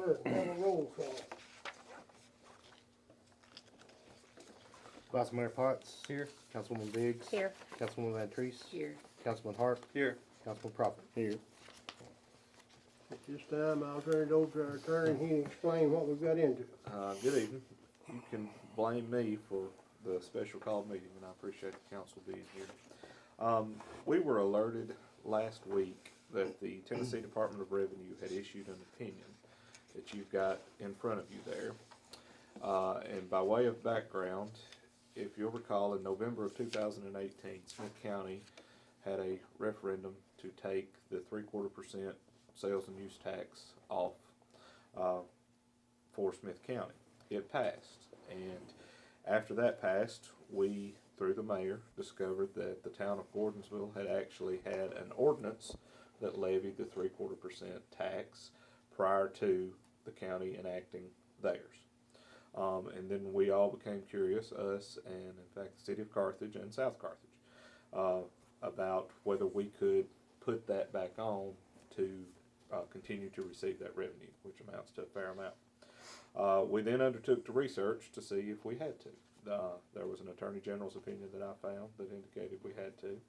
clerk, have a roll call. Vice Mayor Potts. Here. Councilwoman Biggs. Here. Councilwoman Van Treese. Here. Councilman Hart. Here. Councilman Crawford. Here. At this time, I'll turn it over to our attorney, and he can explain what we've got into. Good evening. You can blame me for the special call meeting, and I appreciate the council being here. We were alerted last week that the Tennessee Department of Revenue had issued an opinion that you've got in front of you there. And by way of background, if you'll recall, in November of 2018, Smith County had a referendum to take the 3/4% sales and use tax off for Smith County. It passed, and after that passed, we, through the mayor, discovered that the town of Gordonsville had actually had an ordinance that levied the 3/4% tax prior to the county enacting theirs. And then we all became curious, us and in fact the city of Carthage and South Carthage, about whether we could put that back on to continue to receive that revenue, which amounts to a fair amount. We then undertook to research to see if we had to. There was an attorney general's opinion that I found that indicated we had to.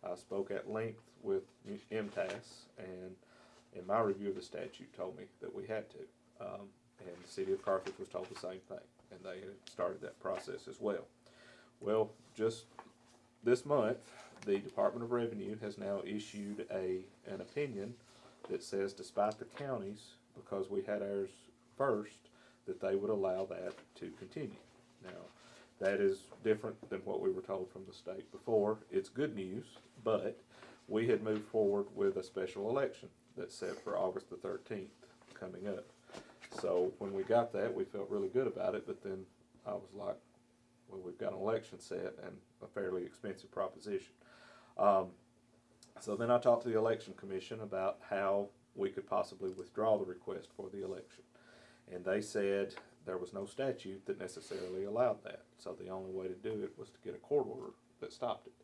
I spoke at length with MTAS, and in my review of the statute told me that we had to. And the city of Carthage was told the same thing, and they had started that process as well. Well, just this month, the Department of Revenue has now issued an opinion that says, despite the counties, because we had ours first, that they would allow that to continue. Now, that is different than what we were told from the state before. It's good news, but we had moved forward with a special election that's set for August the 13th coming up. So when we got that, we felt really good about it, but then I was like, well, we've got an election set and a fairly expensive proposition. So then I talked to the election commission about how we could possibly withdraw the request for the election. And they said there was no statute that necessarily allowed that. So the only way to do it was to get a court order that stopped it.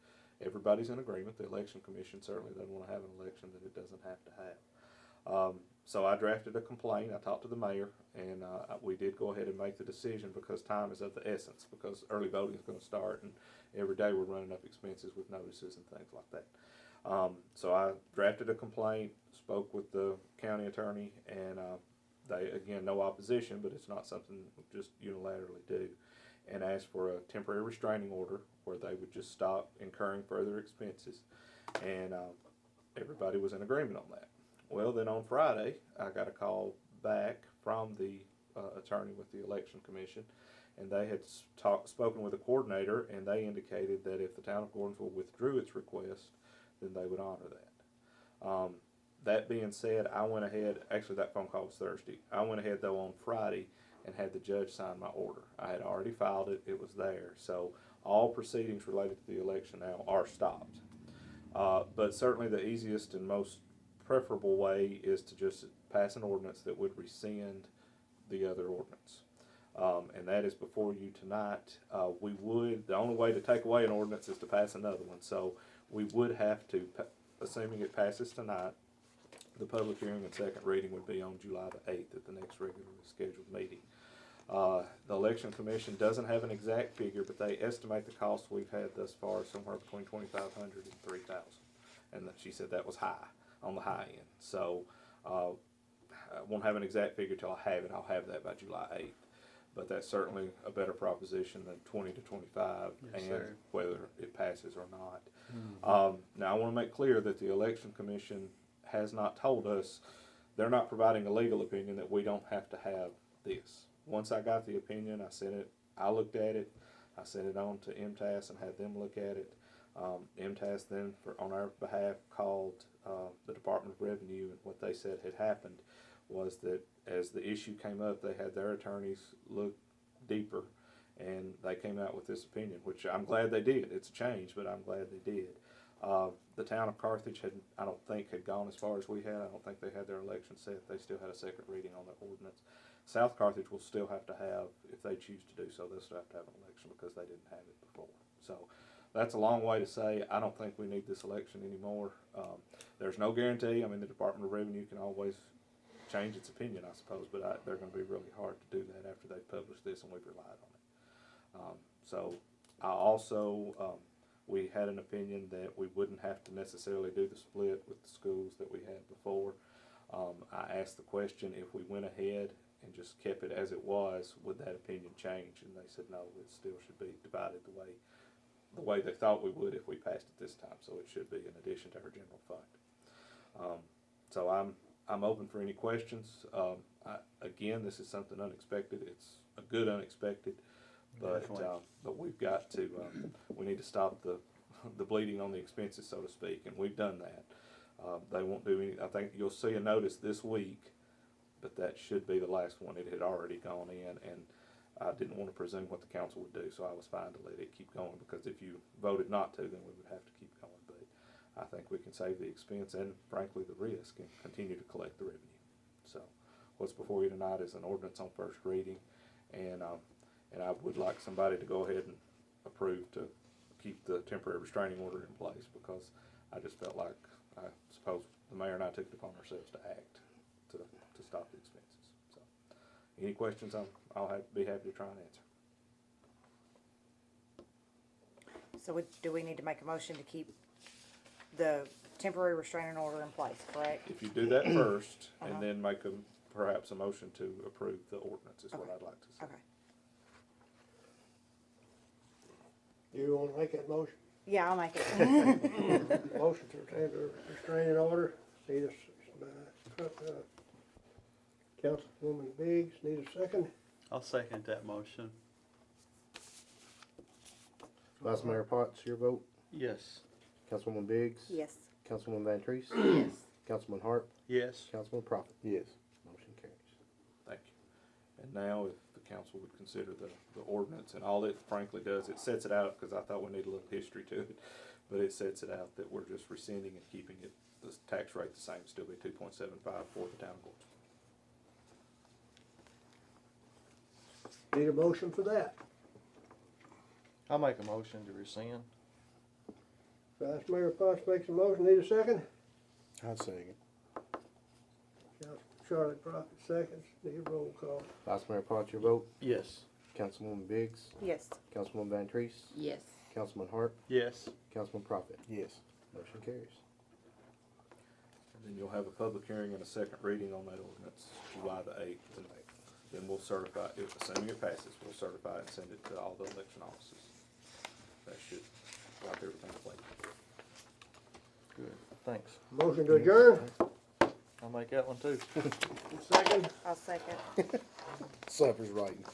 Everybody's in agreement. The election commission certainly doesn't want to have an election that it doesn't have to have. So I drafted a complaint. I talked to the mayor, and we did go ahead and make the decision because time is of the essence, because early voting is going to start, and every day we're running up expenses with notices and things like that. So I drafted a complaint, spoke with the county attorney, and they, again, no opposition, but it's not something we just unilaterally do, and asked for a temporary restraining order where they would just stop incurring further expenses, and everybody was in agreement on that. Well, then on Friday, I got a call back from the attorney with the election commission, and they had spoken with a coordinator, and they indicated that if the town of Gordonsville withdrew its request, then they would honor that. That being said, I went ahead, actually that phone call was Thursday. I went ahead though on Friday and had the judge sign my order. I had already filed it, it was there. So all proceedings related to the election now are stopped. But certainly the easiest and most preferable way is to just pass an ordinance that would rescind the other ordinance. And that is before you tonight. The only way to take away an ordinance is to pass another one. So we would have to, assuming it passes tonight, the public hearing and second reading would be on July the 8th at the next regularly scheduled meeting. The election commission doesn't have an exact figure, but they estimate the cost we've had thus far somewhere between $2,500 and $3,000. And she said that was high, on the high end. So I won't have an exact figure till I have it. I'll have that by July 8th. But that's certainly a better proposition than 20 to 25, Yes, and sir. whether it passes or not. Mm-hmm. Now I want to make clear that the election commission has not told us, they're not providing a legal opinion that we don't have to have this. Once I got the opinion, I looked at it, I sent it on to MTAS and had them look at it. MTAS then, on our behalf, called the Department of Revenue, and what they said had happened was that as the issue came up, they had their attorneys look deeper, and they came out with this opinion, which I'm glad they did. It's a change, but I'm glad they did. The town of Carthage I don't think had gone as far as we had. I don't think they had their election set. They still had a second reading on the ordinance. South Carthage will still have to have, if they choose to do so, they'll still have to have an election because they didn't have it before. So that's a long way to say I don't think we need this election anymore. There's no guarantee. I mean, the Department of Revenue can always change its opinion, I suppose, but they're gonna be really hard to do that after they've published this and we've relied on it. So I also, we had an opinion that we wouldn't have to necessarily do the split with the schools that we had before. I asked the question, if we went ahead and just kept it as it was, would that opinion change? And they said, no, it still should be divided the way they thought we would if we passed it this time. So it should be in addition to our general fund. So I'm open for any questions. Again, this is something unexpected. It's a good unexpected, but we've got to, we need to stop the bleeding on the expenses, so to speak, and we've done that. They won't do any, I think you'll see a notice this week, but that should be the last one. It had already gone in, and I didn't want to presume what the council would do, so I was fine to let it keep going, because if you voted not to, then we would have to keep going. But I think we can save the expense and, frankly, the risk and continue to collect the revenue. So what's before you tonight is an ordinance on first reading, and I would like somebody to go ahead and approve to keep the temporary restraining order in place, because I just felt like, I suppose the mayor and I took it upon ourselves to act to stop the expenses. So, any questions, I'll be happy to try and answer. So do we need to make a motion to keep the temporary restraining order in place, correct? If you do that first, and then make perhaps a motion to approve the ordinance is what I'd like to say. Okay. You wanna make that motion? Yeah, I'll make it. Motion to retain the restraining order, need a, Councilwoman Biggs, need a second? I'll second that motion. Vice Mayor Potts, your vote. Yes. Councilwoman Biggs. Yes. Councilwoman Van Treese. Yes. Councilman Hart. Yes. Councilman Prophet. Yes. Motion carries. Thank you. And now, if the council would consider the ordinance, and all it frankly does, it sets it out, because I thought we need a little history to it, but it sets it out that we're just rescinding and keeping it, the tax rate the same, still be 2.75 for the town of Gordonsville. Need a motion for that. I'll make a motion to rescind. Vice Mayor Potts makes a motion, need a second? I'd second. Charlotte Prophet seconds, need a roll call. Vice Mayor Potts, your vote. Yes. Councilwoman Biggs. Yes. Councilwoman Van Treese. Yes. Councilman Hart. Yes. Councilman Prophet. Yes. Motion carries. And then you'll have a public hearing and a second reading on that ordinance, July the 8th. And then we'll certify, assuming it passes, we'll certify it and send it to all the election offices. That should wipe everything clean. Good. Thanks. Motion to adjourn, I'll make that one too. second, I'll second. Supper's writing.